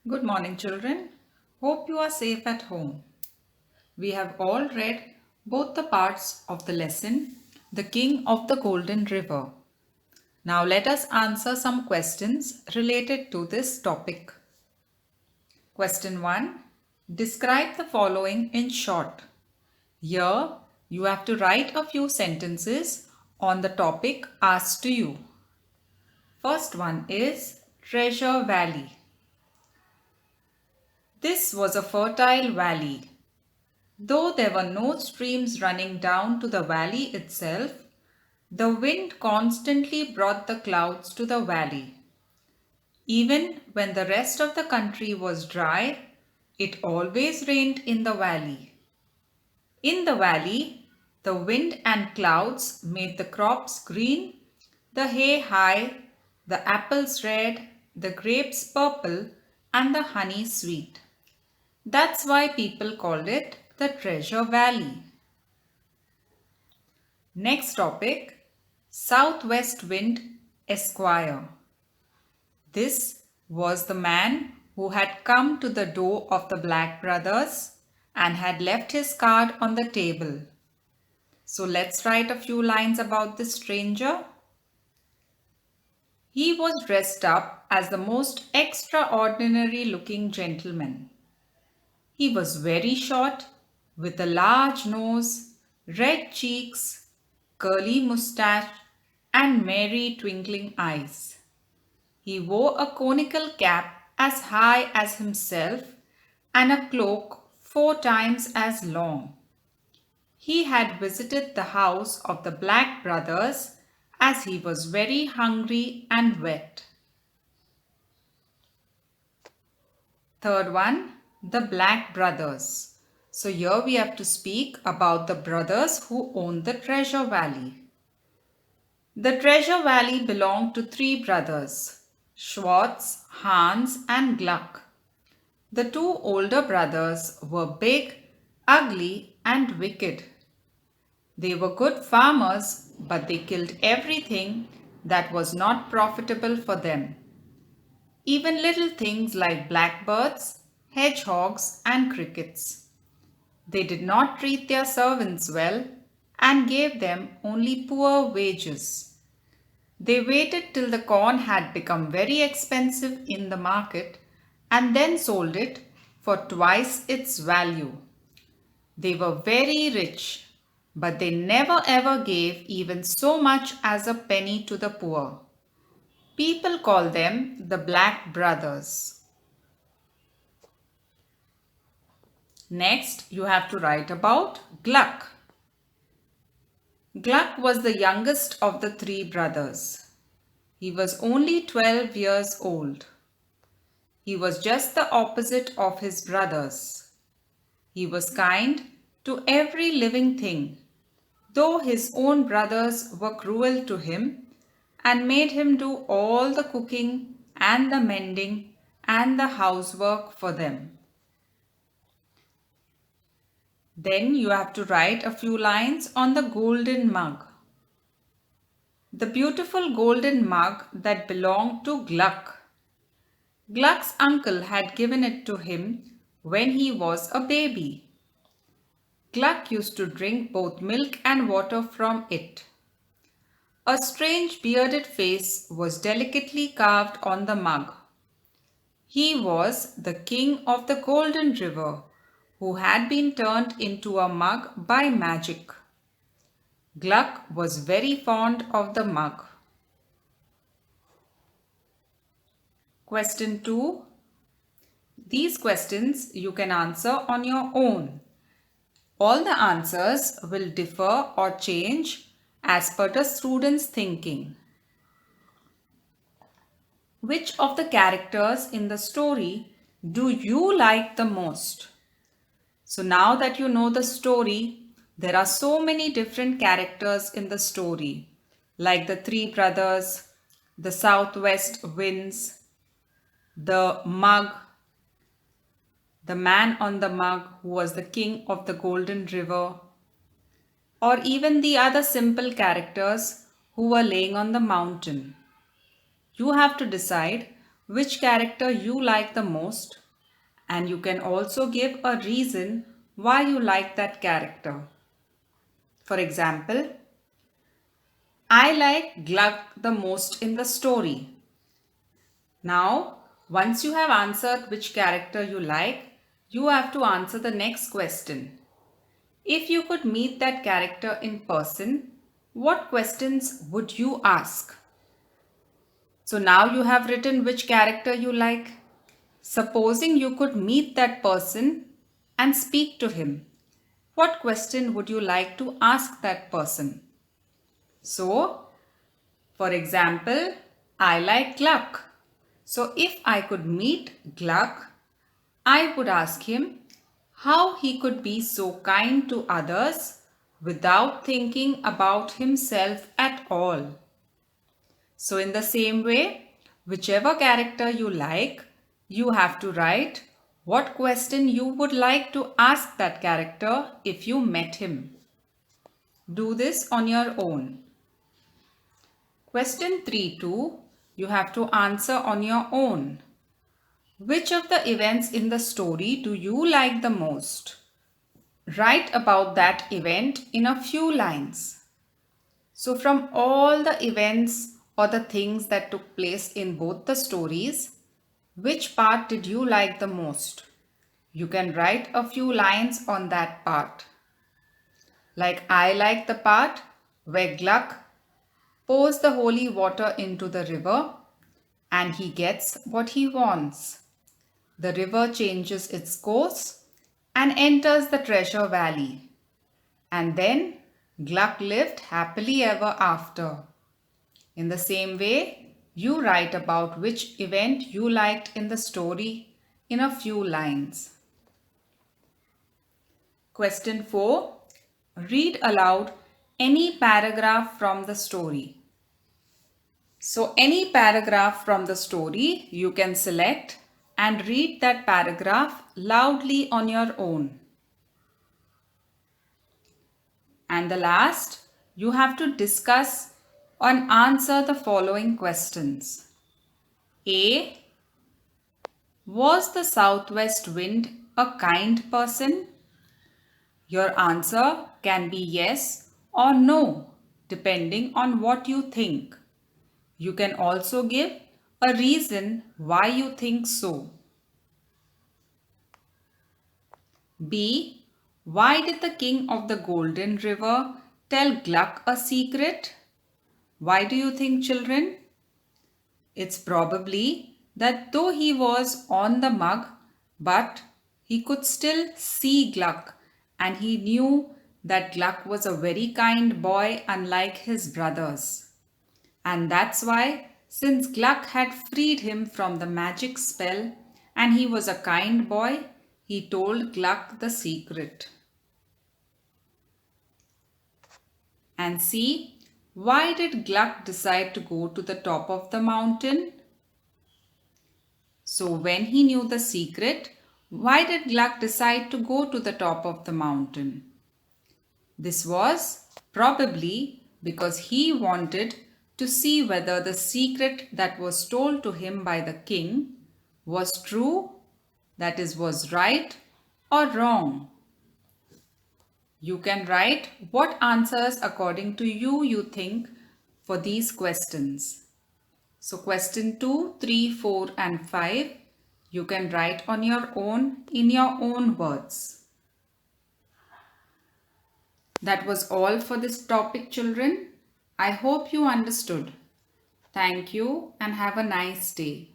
Good morning, children. Hope you are safe at home. We have all read both the parts of the lesson, The King of the Golden River. Now let us answer some questions related to this topic. Question 1. Describe the following in short. Here you have to write a few sentences on the topic asked to you. First one is Treasure Valley. This was a fertile valley. Though there were no streams running down to the valley itself, the wind constantly brought the clouds to the valley. Even when the rest of the country was dry, it always rained in the valley. In the valley, the wind and clouds made the crops green, the hay high, the apples red, the grapes purple, and the honey sweet. That's why people called it the Treasure Valley. Next topic, Southwest Wind Esquire. This was the man who had come to the door of the Black Brothers and had left his card on the table. So let's write a few lines about this stranger. He was dressed up as the most extraordinary looking gentleman. He was very short, with a large nose, red cheeks, curly mustache, and merry twinkling eyes. He wore a conical cap as high as himself and a cloak 4 times as long. He had visited the house of the Black Brothers as he was very hungry and wet. Third one, the Black Brothers. So here we have to speak about the brothers who owned the Treasure Valley. The Treasure Valley belonged to 3 brothers, Schwartz, Hans, and Gluck. The 2 older brothers were big, ugly, and wicked. They were good farmers, but they killed everything that was not profitable for them. Even little things like blackbirds, hedgehogs, and crickets. They did not treat their servants well and gave them only poor wages. They waited till the corn had become very expensive in the market and then sold it for twice its value. They were very rich, but they never ever gave even so much as a penny to the poor. People call them the Black Brothers. Next, you have to write about Gluck. Gluck was the youngest of the 3 brothers. He was only 12 years old. He was just the opposite of his brothers. He was kind to every living thing, though his own brothers were cruel to him and made him do all the cooking and the mending and the housework for them. Then you have to write a few lines on the golden mug. The beautiful golden mug that belonged to Gluck. Gluck's uncle had given it to him when he was a baby. Gluck used to drink both milk and water from it. A strange bearded face was delicately carved on the mug. He was the king of the Golden River, who had been turned into a mug by magic. Gluck was very fond of the mug. Question 2. These questions you can answer on your own. All the answers will differ or change as per the student's thinking. Which of the characters in the story do you like the most? So now that you know the story, there are so many different characters in the story, like the 3 brothers, the southwest winds, the mug, the man on the mug who was the king of the Golden River, or even the other simple characters who were laying on the mountain. You have to decide which character you like the most, and you can also give a reason why you like that character. For example, I like Gluck the most in the story. Now, once you have answered which character you like, you have to answer the next question. If you could meet that character in person, what questions would you ask? So now you have written which character you like. Supposing you could meet that person and speak to him, what question would you like to ask that person? So, for example, I like Gluck. So if I could meet Gluck, I would ask him how he could be so kind to others without thinking about himself at all. So in the same way, whichever character you like, you have to write what question you would like to ask that character if you met him. Do this on your own. Question 3.2, you have to answer on your own. Which of the events in the story do you like the most? Write about that event in a few lines. So from all the events or the things that took place in both the stories, which part did you like the most? You can write a few lines on that part. Like I like the part where Gluck pours the holy water into the river and he gets what he wants. The river changes its course and enters the treasure valley. And then Gluck lived happily ever after. In the same way, you write about which event you liked in the story in a few lines. Question 4. Read aloud any paragraph from the story. So any paragraph from the story you can select and read that paragraph loudly on your own. And the last, you have to discuss and answer the following questions. A. Was the southwest wind a kind person? Your answer can be yes or no, depending on what you think. You can also give a reason why you think so. B. Why did the king of the Golden River tell Gluck a secret? Why do you think, children? It's probably that though he was on the mug, but he could still see Gluck, and he knew that Gluck was a very kind boy unlike his brothers. And that's why, since Gluck had freed him from the magic spell and he was a kind boy, he told Gluck the secret. And see, why did Gluck decide to go to the top of the mountain? So when he knew the secret, why did Gluck decide to go to the top of the mountain? This was probably because he wanted to see whether the secret that was told to him by the king was true, that is, was right or wrong. You can write what answers according to you think for these questions. So question 2, 3, 4 and 5 you can write on your own in your own words. That was all for this topic, children. I hope you understood. Thank you and have a nice day.